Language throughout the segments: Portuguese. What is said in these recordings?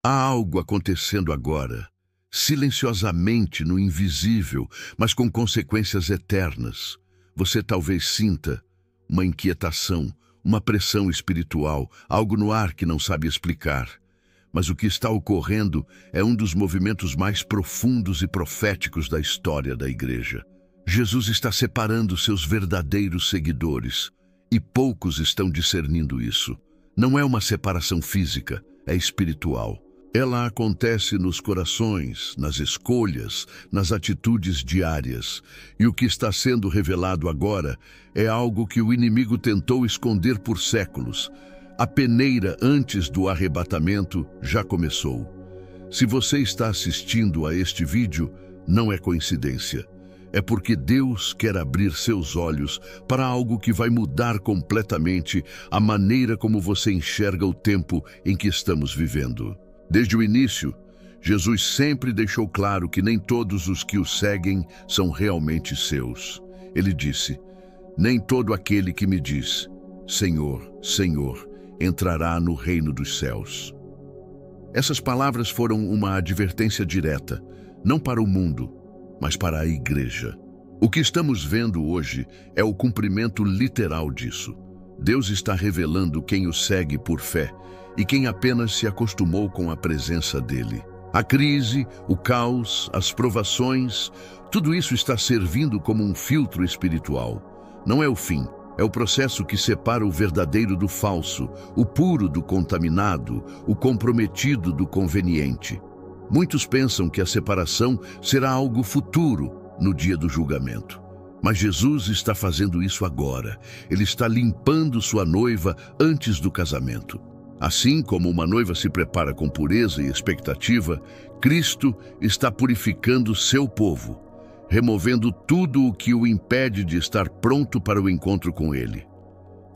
Há algo acontecendo agora, silenciosamente no invisível, mas com consequências eternas. Você talvez sinta uma inquietação, uma pressão espiritual, algo no ar que não sabe explicar. Mas o que está ocorrendo é um dos movimentos mais profundos e proféticos da história da Igreja. Jesus está separando seus verdadeiros seguidores, e poucos estão discernindo isso. Não é uma separação física, é espiritual. Ela acontece nos corações, nas escolhas, nas atitudes diárias. E o que está sendo revelado agora é algo que o inimigo tentou esconder por séculos. A peneira antes do arrebatamento já começou. Se você está assistindo a este vídeo, não é coincidência. É porque Deus quer abrir seus olhos para algo que vai mudar completamente a maneira como você enxerga o tempo em que estamos vivendo. Desde o início, Jesus sempre deixou claro que nem todos os que o seguem são realmente seus. Ele disse: "Nem todo aquele que me diz, Senhor, Senhor, entrará no reino dos céus." Essas palavras foram uma advertência direta, não para o mundo, mas para a Igreja. O que estamos vendo hoje é o cumprimento literal disso. Deus está revelando quem o segue por fé e quem apenas se acostumou com a presença dele. A crise, o caos, as provações, tudo isso está servindo como um filtro espiritual. Não é o fim, é o processo que separa o verdadeiro do falso, o puro do contaminado, o comprometido do conveniente. Muitos pensam que a separação será algo futuro, no dia do julgamento. Mas Jesus está fazendo isso agora. Ele está limpando sua noiva antes do casamento. Assim como uma noiva se prepara com pureza e expectativa, Cristo está purificando seu povo, removendo tudo o que o impede de estar pronto para o encontro com Ele.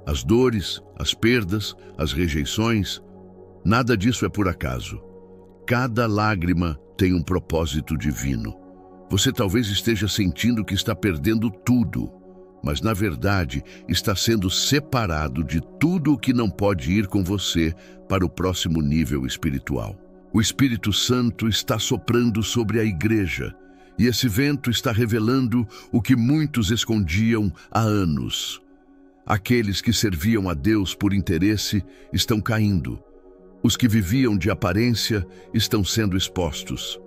As dores, as perdas, as rejeições, nada disso é por acaso. Cada lágrima tem um propósito divino. Você talvez esteja sentindo que está perdendo tudo, mas na verdade está sendo separado de tudo o que não pode ir com você para o próximo nível espiritual. O Espírito Santo está soprando sobre a Igreja, e esse vento está revelando o que muitos escondiam há anos. Aqueles que serviam a Deus por interesse estão caindo. Os que viviam de aparência estão sendo expostos.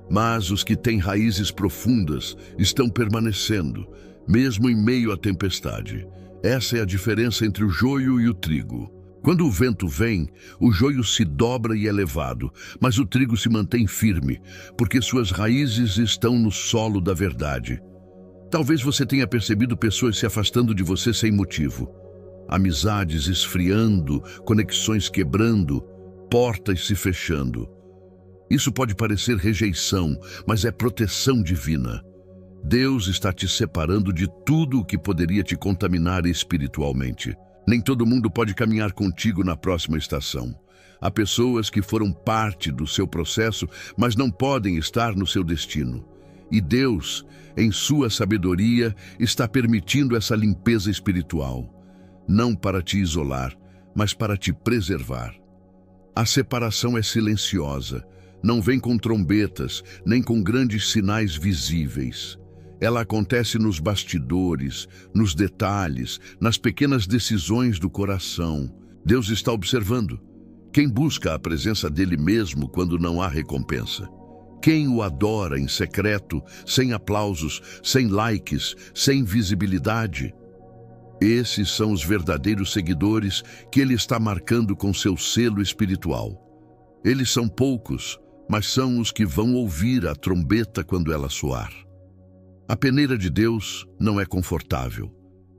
Mas os que têm raízes profundas estão permanecendo, mesmo em meio à tempestade. Essa é a diferença entre o joio e o trigo. Quando o vento vem, o joio se dobra e é levado, mas o trigo se mantém firme, porque suas raízes estão no solo da verdade. Talvez você tenha percebido pessoas se afastando de você sem motivo. Amizades esfriando, conexões quebrando, portas se fechando. Isso pode parecer rejeição, mas é proteção divina. Deus está te separando de tudo o que poderia te contaminar espiritualmente. Nem todo mundo pode caminhar contigo na próxima estação. Há pessoas que foram parte do seu processo, mas não podem estar no seu destino. E Deus, em sua sabedoria, está permitindo essa limpeza espiritual. Não para te isolar, mas para te preservar. A separação é silenciosa. Não vem com trombetas, nem com grandes sinais visíveis. Ela acontece nos bastidores, nos detalhes, nas pequenas decisões do coração. Deus está observando. Quem busca a presença dele mesmo quando não há recompensa? Quem o adora em secreto, sem aplausos, sem likes, sem visibilidade? Esses são os verdadeiros seguidores que ele está marcando com seu selo espiritual. Eles são poucos, mas são os que vão ouvir a trombeta quando ela soar. A peneira de Deus não é confortável.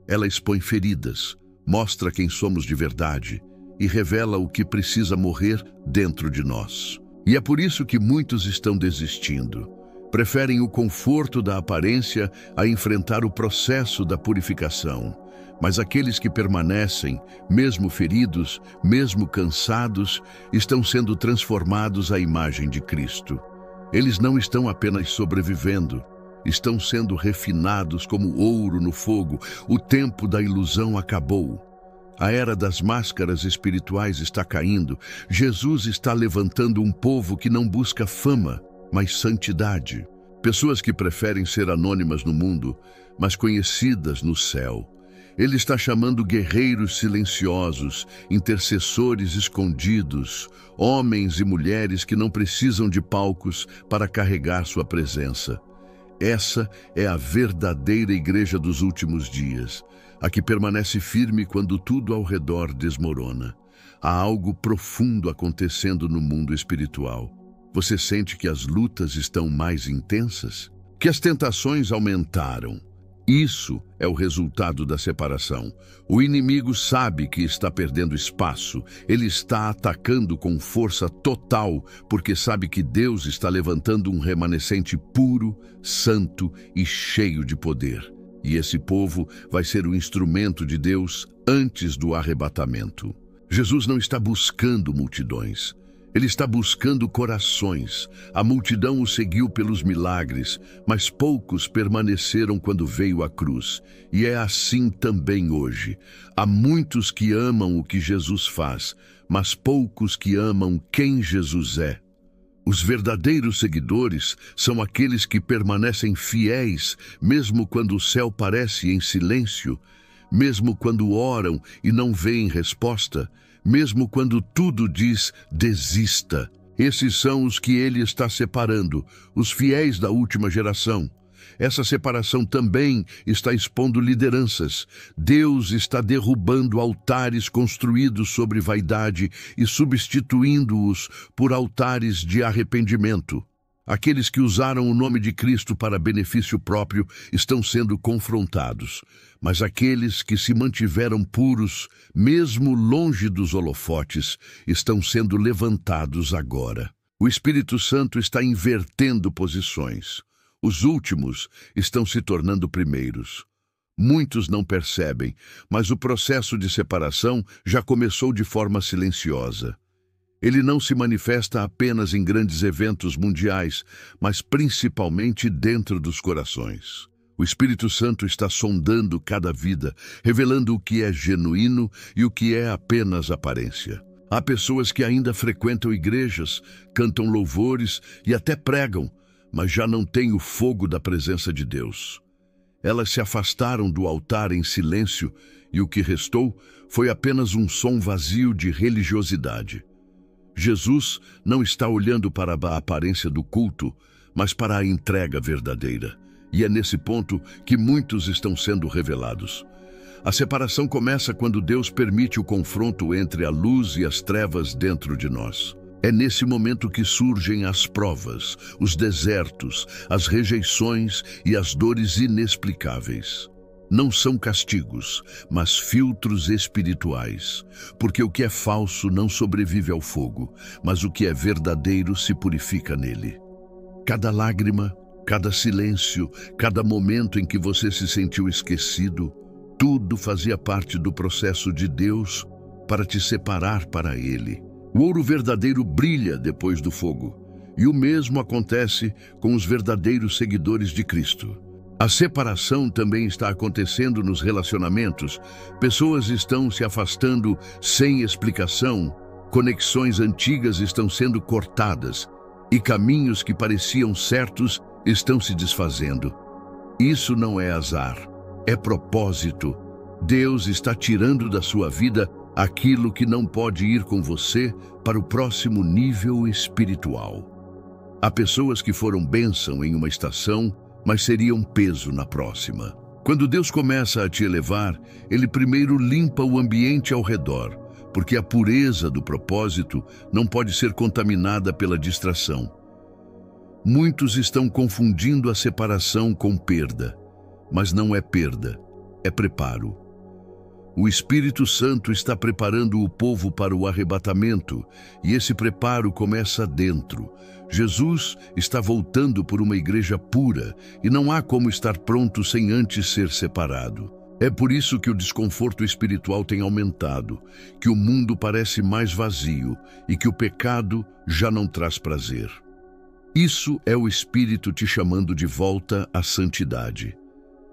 Ela expõe feridas, mostra quem somos de verdade e revela o que precisa morrer dentro de nós. E é por isso que muitos estão desistindo. Preferem o conforto da aparência a enfrentar o processo da purificação. Mas aqueles que permanecem, mesmo feridos, mesmo cansados, estão sendo transformados à imagem de Cristo. Eles não estão apenas sobrevivendo, estão sendo refinados como ouro no fogo. O tempo da ilusão acabou. A era das máscaras espirituais está caindo. Jesus está levantando um povo que não busca fama, mas santidade. Pessoas que preferem ser anônimas no mundo, mas conhecidas no céu. Ele está chamando guerreiros silenciosos, intercessores escondidos, homens e mulheres que não precisam de palcos para carregar sua presença. Essa é a verdadeira igreja dos últimos dias, a que permanece firme quando tudo ao redor desmorona. Há algo profundo acontecendo no mundo espiritual. Você sente que as lutas estão mais intensas? Que as tentações aumentaram? Isso é o resultado da separação. O inimigo sabe que está perdendo espaço. Ele está atacando com força total, porque sabe que Deus está levantando um remanescente puro, santo e cheio de poder. E esse povo vai ser o instrumento de Deus antes do arrebatamento. Jesus não está buscando multidões. Ele está buscando corações. A multidão o seguiu pelos milagres, mas poucos permaneceram quando veio a cruz. E é assim também hoje. Há muitos que amam o que Jesus faz, mas poucos que amam quem Jesus é. Os verdadeiros seguidores são aqueles que permanecem fiéis, mesmo quando o céu parece em silêncio, mesmo quando oram e não veem resposta, mesmo quando tudo diz desista. Esses são os que ele está separando, os fiéis da última geração. Essa separação também está expondo lideranças. Deus está derrubando altares construídos sobre vaidade e substituindo-os por altares de arrependimento. Aqueles que usaram o nome de Cristo para benefício próprio estão sendo confrontados, mas aqueles que se mantiveram puros, mesmo longe dos holofotes, estão sendo levantados agora. O Espírito Santo está invertendo posições. Os últimos estão se tornando primeiros. Muitos não percebem, mas o processo de separação já começou de forma silenciosa. Ele não se manifesta apenas em grandes eventos mundiais, mas principalmente dentro dos corações. O Espírito Santo está sondando cada vida, revelando o que é genuíno e o que é apenas aparência. Há pessoas que ainda frequentam igrejas, cantam louvores e até pregam, mas já não têm o fogo da presença de Deus. Elas se afastaram do altar em silêncio e o que restou foi apenas um som vazio de religiosidade. Jesus não está olhando para a aparência do culto, mas para a entrega verdadeira. E é nesse ponto que muitos estão sendo revelados. A separação começa quando Deus permite o confronto entre a luz e as trevas dentro de nós. É nesse momento que surgem as provas, os desertos, as rejeições e as dores inexplicáveis. Não são castigos, mas filtros espirituais, porque o que é falso não sobrevive ao fogo, mas o que é verdadeiro se purifica nele. Cada lágrima, cada silêncio, cada momento em que você se sentiu esquecido, tudo fazia parte do processo de Deus para te separar para Ele. O ouro verdadeiro brilha depois do fogo, e o mesmo acontece com os verdadeiros seguidores de Cristo. A separação também está acontecendo nos relacionamentos. Pessoas estão se afastando sem explicação, conexões antigas estão sendo cortadas e caminhos que pareciam certos estão se desfazendo. Isso não é azar, é propósito. Deus está tirando da sua vida aquilo que não pode ir com você para o próximo nível espiritual. Há pessoas que foram bênção em uma estação, mas seriam peso na próxima. Quando Deus começa a te elevar, Ele primeiro limpa o ambiente ao redor, porque a pureza do propósito não pode ser contaminada pela distração. Muitos estão confundindo a separação com perda, mas não é perda, é preparo. O Espírito Santo está preparando o povo para o arrebatamento, e esse preparo começa dentro. Jesus está voltando por uma igreja pura, e não há como estar pronto sem antes ser separado. É por isso que o desconforto espiritual tem aumentado, que o mundo parece mais vazio e que o pecado já não traz prazer. Isso é o Espírito te chamando de volta à santidade.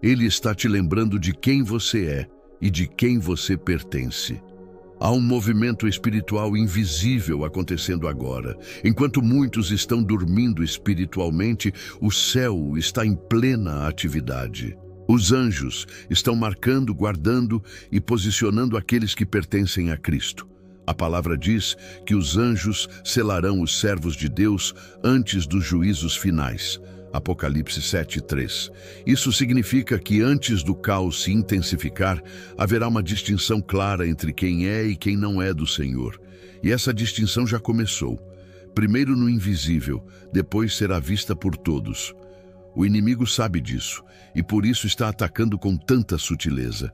Ele está te lembrando de quem você é e de quem você pertence. Há um movimento espiritual invisível acontecendo agora. Enquanto muitos estão dormindo espiritualmente, o céu está em plena atividade. Os anjos estão marcando, guardando e posicionando aqueles que pertencem a Cristo. A palavra diz que os anjos selarão os servos de Deus antes dos juízos finais. Apocalipse 7:3. Isso significa que antes do caos se intensificar, haverá uma distinção clara entre quem é e quem não é do Senhor. E essa distinção já começou. Primeiro no invisível, depois será vista por todos. O inimigo sabe disso e por isso está atacando com tanta sutileza.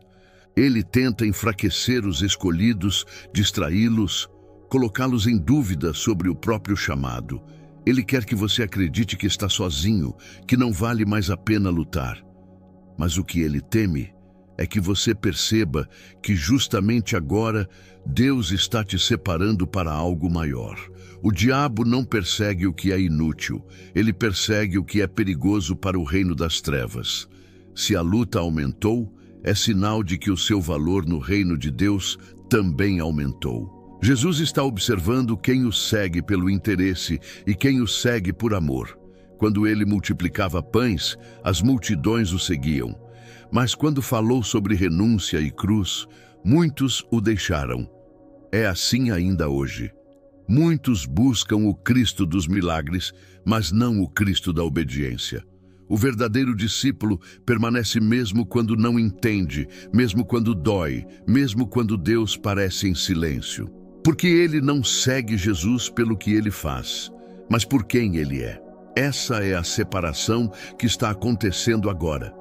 Ele tenta enfraquecer os escolhidos, distraí-los, colocá-los em dúvida sobre o próprio chamado. Ele quer que você acredite que está sozinho, que não vale mais a pena lutar. Mas o que ele teme é que você perceba que justamente agora Deus está te separando para algo maior. O diabo não persegue o que é inútil, ele persegue o que é perigoso para o reino das trevas. Se a luta aumentou, é sinal de que o seu valor no reino de Deus também aumentou. Jesus está observando quem o segue pelo interesse e quem o segue por amor. Quando ele multiplicava pães, as multidões o seguiam. Mas quando falou sobre renúncia e cruz, muitos o deixaram. É assim ainda hoje. Muitos buscam o Cristo dos milagres, mas não o Cristo da obediência. O verdadeiro discípulo permanece mesmo quando não entende, mesmo quando dói, mesmo quando Deus parece em silêncio. Porque ele não segue Jesus pelo que ele faz, mas por quem ele é. Essa é a separação que está acontecendo agora.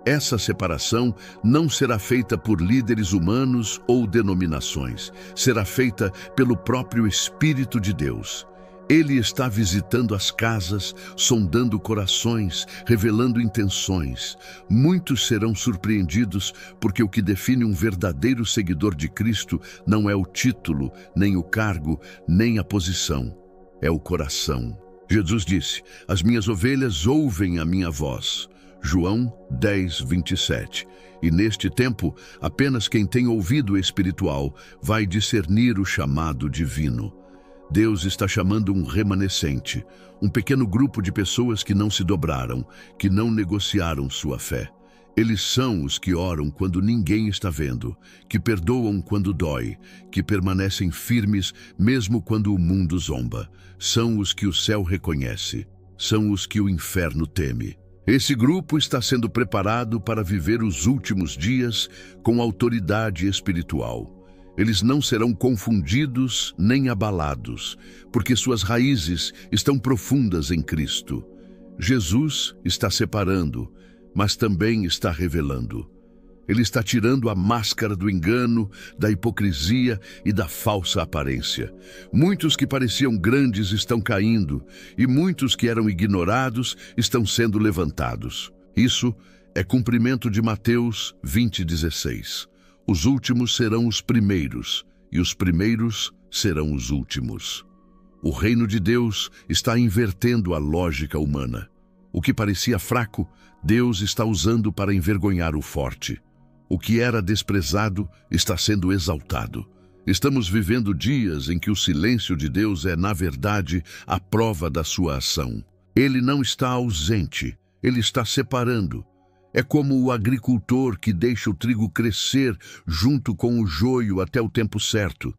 Essa separação não será feita por líderes humanos ou denominações. Será feita pelo próprio Espírito de Deus. Ele está visitando as casas, sondando corações, revelando intenções. Muitos serão surpreendidos porque o que define um verdadeiro seguidor de Cristo não é o título, nem o cargo, nem a posição. É o coração. Jesus disse: "As minhas ovelhas ouvem a minha voz." João 10:27. E neste tempo, apenas quem tem ouvido espiritual vai discernir o chamado divino. Deus está chamando um remanescente, um pequeno grupo de pessoas que não se dobraram, que não negociaram sua fé. Eles são os que oram quando ninguém está vendo, que perdoam quando dói, que permanecem firmes mesmo quando o mundo zomba. São os que o céu reconhece, são os que o inferno teme. Esse grupo está sendo preparado para viver os últimos dias com autoridade espiritual. Eles não serão confundidos nem abalados, porque suas raízes estão profundas em Cristo. Jesus está separando, mas também está revelando. Ele está tirando a máscara do engano, da hipocrisia e da falsa aparência. Muitos que pareciam grandes estão caindo, e muitos que eram ignorados estão sendo levantados. Isso é cumprimento de Mateus 20:16. Os últimos serão os primeiros, e os primeiros serão os últimos. O reino de Deus está invertendo a lógica humana. O que parecia fraco, Deus está usando para envergonhar o forte. O que era desprezado está sendo exaltado. Estamos vivendo dias em que o silêncio de Deus é, na verdade, a prova da sua ação. Ele não está ausente, ele está separando. É como o agricultor que deixa o trigo crescer junto com o joio até o tempo certo.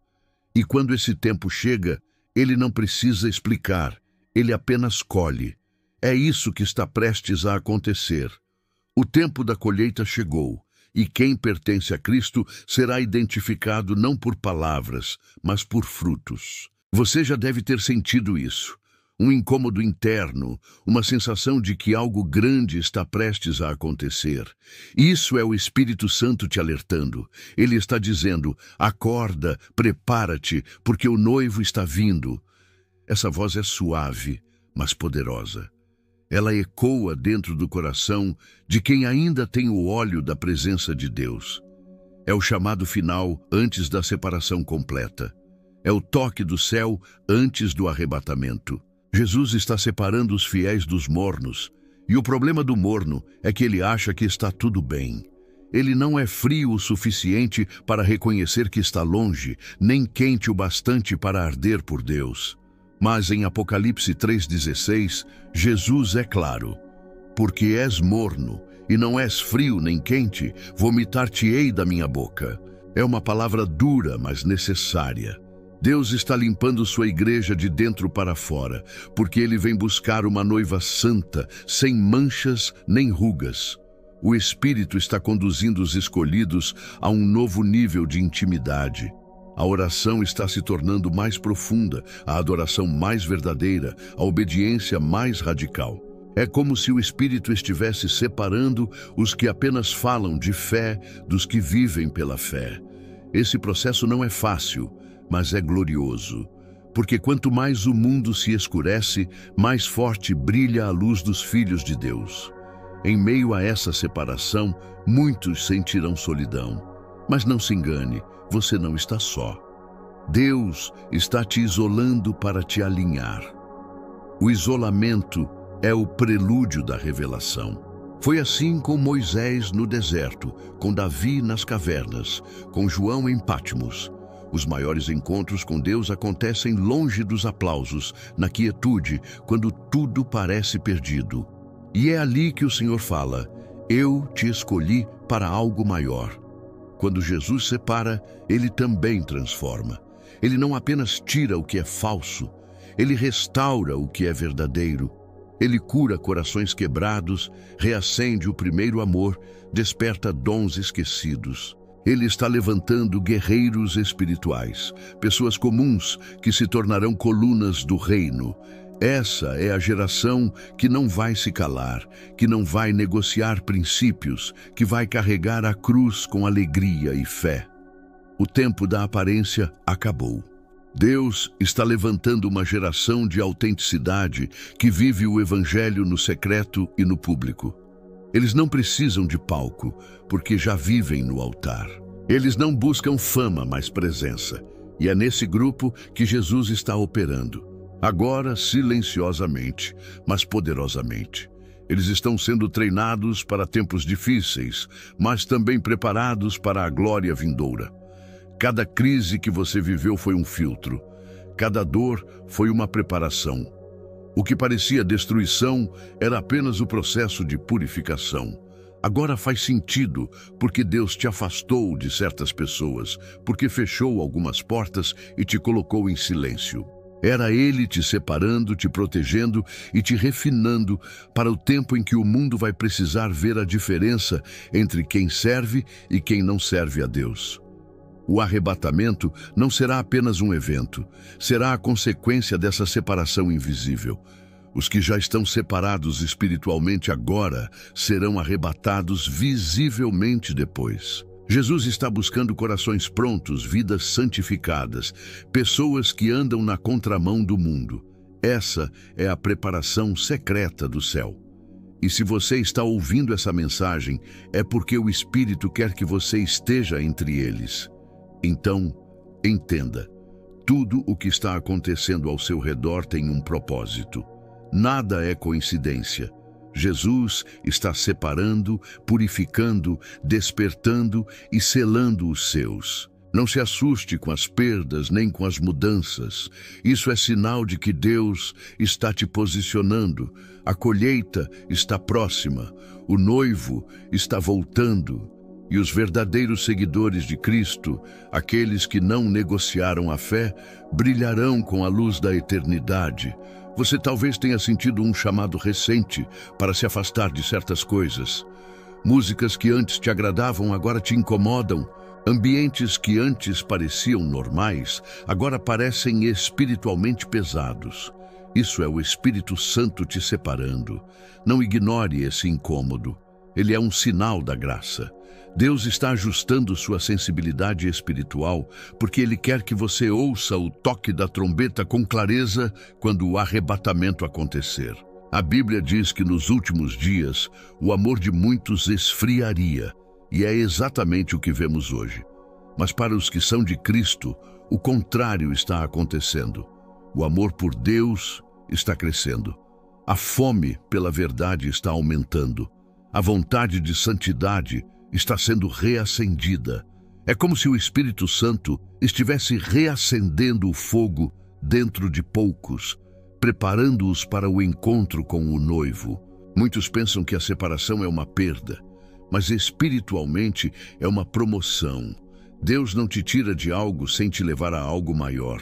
E quando esse tempo chega, ele não precisa explicar, ele apenas colhe. É isso que está prestes a acontecer. O tempo da colheita chegou, e quem pertence a Cristo será identificado não por palavras, mas por frutos. Você já deve ter sentido isso. Um incômodo interno, uma sensação de que algo grande está prestes a acontecer. Isso é o Espírito Santo te alertando. Ele está dizendo: acorda, prepara-te, porque o noivo está vindo. Essa voz é suave, mas poderosa. Ela ecoa dentro do coração de quem ainda tem o óleo da presença de Deus. É o chamado final antes da separação completa. É o toque do céu antes do arrebatamento. Jesus está separando os fiéis dos mornos, e o problema do morno é que ele acha que está tudo bem. Ele não é frio o suficiente para reconhecer que está longe, nem quente o bastante para arder por Deus. Mas em Apocalipse 3,16, Jesus é claro: porque és morno, e não és frio nem quente, vomitar-te-ei da minha boca. É uma palavra dura, mas necessária. Deus está limpando sua igreja de dentro para fora, porque Ele vem buscar uma noiva santa, sem manchas nem rugas. O Espírito está conduzindo os escolhidos a um novo nível de intimidade. A oração está se tornando mais profunda, a adoração mais verdadeira, a obediência mais radical. É como se o Espírito estivesse separando os que apenas falam de fé dos que vivem pela fé. Esse processo não é fácil, mas é glorioso, porque quanto mais o mundo se escurece, mais forte brilha a luz dos filhos de Deus. Em meio a essa separação, muitos sentirão solidão. Mas não se engane, você não está só. Deus está te isolando para te alinhar. O isolamento é o prelúdio da revelação. Foi assim com Moisés no deserto, com Davi nas cavernas, com João em Patmos. Os maiores encontros com Deus acontecem longe dos aplausos, na quietude, quando tudo parece perdido. E é ali que o Senhor fala: eu te escolhi para algo maior. Quando Jesus separa, Ele também transforma. Ele não apenas tira o que é falso, Ele restaura o que é verdadeiro. Ele cura corações quebrados, reacende o primeiro amor, desperta dons esquecidos. Ele está levantando guerreiros espirituais, pessoas comuns que se tornarão colunas do reino. Essa é a geração que não vai se calar, que não vai negociar princípios, que vai carregar a cruz com alegria e fé. O tempo da aparência acabou. Deus está levantando uma geração de autenticidade que vive o Evangelho no secreto e no público. Eles não precisam de palco, porque já vivem no altar. Eles não buscam fama, mas presença. E é nesse grupo que Jesus está operando. Agora, silenciosamente, mas poderosamente. Eles estão sendo treinados para tempos difíceis, mas também preparados para a glória vindoura. Cada crise que você viveu foi um filtro. Cada dor foi uma preparação. O que parecia destruição era apenas o processo de purificação. Agora faz sentido, porque Deus te afastou de certas pessoas, porque fechou algumas portas e te colocou em silêncio. Era Ele te separando, te protegendo e te refinando para o tempo em que o mundo vai precisar ver a diferença entre quem serve e quem não serve a Deus. O arrebatamento não será apenas um evento, será a consequência dessa separação invisível. Os que já estão separados espiritualmente agora serão arrebatados visivelmente depois. Jesus está buscando corações prontos, vidas santificadas, pessoas que andam na contramão do mundo. Essa é a preparação secreta do céu. E se você está ouvindo essa mensagem, é porque o Espírito quer que você esteja entre eles. Então, entenda, tudo o que está acontecendo ao seu redor tem um propósito. Nada é coincidência. Jesus está separando, purificando, despertando e selando os seus. Não se assuste com as perdas nem com as mudanças. Isso é sinal de que Deus está te posicionando. A colheita está próxima. O noivo está voltando. E os verdadeiros seguidores de Cristo, aqueles que não negociaram a fé, brilharão com a luz da eternidade. Você talvez tenha sentido um chamado recente para se afastar de certas coisas. Músicas que antes te agradavam agora te incomodam. Ambientes que antes pareciam normais, agora parecem espiritualmente pesados. Isso é o Espírito Santo te separando. Não ignore esse incômodo. Ele é um sinal da graça. Deus está ajustando sua sensibilidade espiritual porque Ele quer que você ouça o toque da trombeta com clareza quando o arrebatamento acontecer. A Bíblia diz que nos últimos dias o amor de muitos esfriaria, e é exatamente o que vemos hoje. Mas para os que são de Cristo, o contrário está acontecendo. O amor por Deus está crescendo. A fome pela verdade está aumentando. A vontade de santidade está sendo reacendida. É como se o Espírito Santo estivesse reacendendo o fogo dentro de poucos, preparando-os para o encontro com o noivo. Muitos pensam que a separação é uma perda, mas espiritualmente é uma promoção. Deus não te tira de algo sem te levar a algo maior.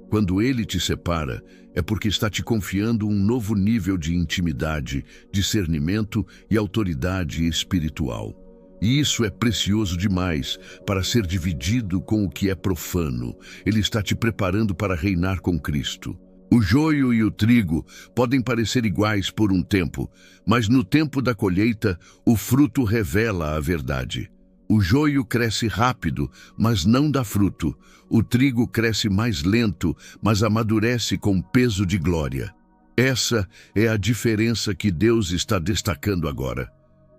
Quando Ele te separa, é porque está te confiando um novo nível de intimidade, discernimento e autoridade espiritual. E isso é precioso demais para ser dividido com o que é profano. Ele está te preparando para reinar com Cristo. O joio e o trigo podem parecer iguais por um tempo, mas no tempo da colheita, o fruto revela a verdade. O joio cresce rápido, mas não dá fruto. O trigo cresce mais lento, mas amadurece com peso de glória. Essa é a diferença que Deus está destacando agora.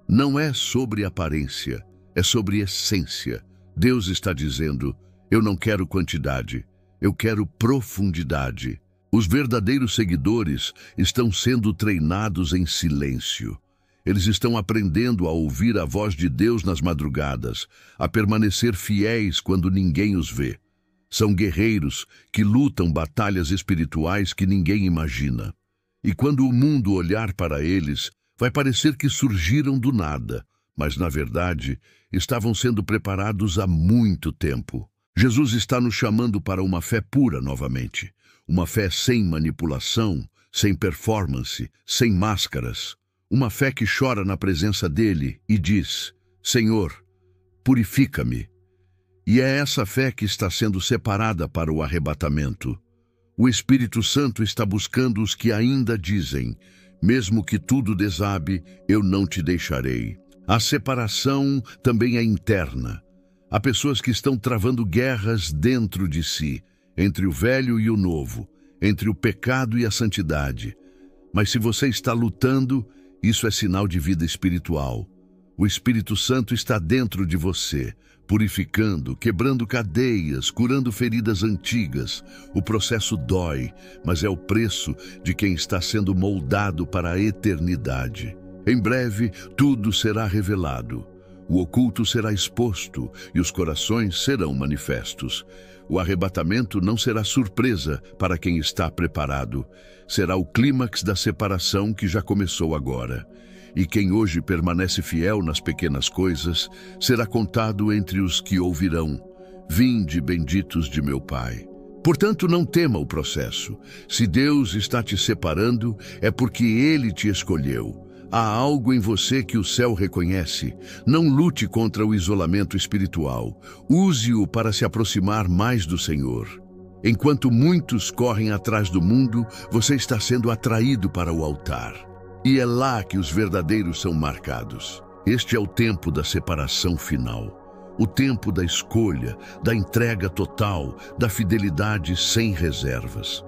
Não é sobre aparência, é sobre essência. Deus está dizendo, eu não quero quantidade, eu quero profundidade. Os verdadeiros seguidores estão sendo treinados em silêncio. Eles estão aprendendo a ouvir a voz de Deus nas madrugadas, a permanecer fiéis quando ninguém os vê. São guerreiros que lutam batalhas espirituais que ninguém imagina. E quando o mundo olhar para eles, vai parecer que surgiram do nada, mas na verdade estavam sendo preparados há muito tempo. Jesus está nos chamando para uma fé pura novamente. Uma fé sem manipulação, sem performance, sem máscaras. Uma fé que chora na presença dele e diz, Senhor, purifica-me. E é essa fé que está sendo separada para o arrebatamento. O Espírito Santo está buscando os que ainda dizem, mesmo que tudo desabe, eu não te deixarei. A separação também é interna. Há pessoas que estão travando guerras dentro de si, entre o velho e o novo, entre o pecado e a santidade. Mas se você está lutando, isso é sinal de vida espiritual. O Espírito Santo está dentro de você, purificando, quebrando cadeias, curando feridas antigas. O processo dói, mas é o preço de quem está sendo moldado para a eternidade. Em breve, tudo será revelado. O oculto será exposto e os corações serão manifestos. O arrebatamento não será surpresa para quem está preparado. Será o clímax da separação que já começou agora. E quem hoje permanece fiel nas pequenas coisas, será contado entre os que ouvirão. Vinde, benditos de meu Pai. Portanto, não tema o processo. Se Deus está te separando, é porque Ele te escolheu. Há algo em você que o céu reconhece. Não lute contra o isolamento espiritual. Use-o para se aproximar mais do Senhor. Enquanto muitos correm atrás do mundo, você está sendo atraído para o altar. E é lá que os verdadeiros são marcados. Este é o tempo da separação final. O tempo da escolha, da entrega total, da fidelidade sem reservas.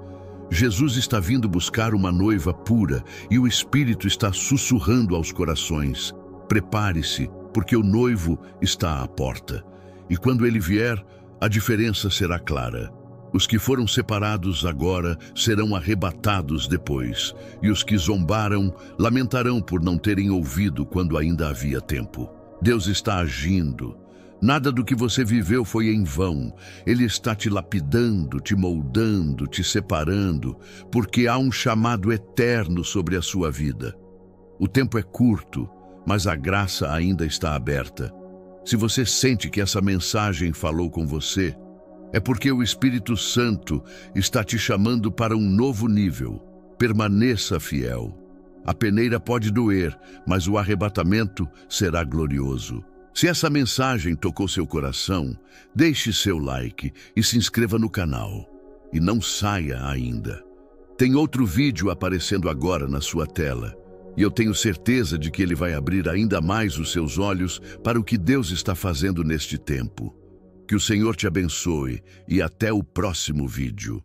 Jesus está vindo buscar uma noiva pura e o Espírito está sussurrando aos corações. Prepare-se, porque o noivo está à porta. E quando ele vier, a diferença será clara. Os que foram separados agora serão arrebatados depois, e os que zombaram lamentarão por não terem ouvido quando ainda havia tempo. Deus está agindo. Nada do que você viveu foi em vão. Ele está te lapidando, te moldando, te separando, porque há um chamado eterno sobre a sua vida. O tempo é curto, mas a graça ainda está aberta. Se você sente que essa mensagem falou com você, é porque o Espírito Santo está te chamando para um novo nível. Permaneça fiel. A peneira pode doer, mas o arrebatamento será glorioso. Se essa mensagem tocou seu coração, deixe seu like e se inscreva no canal. E não saia ainda. Tem outro vídeo aparecendo agora na sua tela. E eu tenho certeza de que ele vai abrir ainda mais os seus olhos para o que Deus está fazendo neste tempo. Que o Senhor te abençoe e até o próximo vídeo.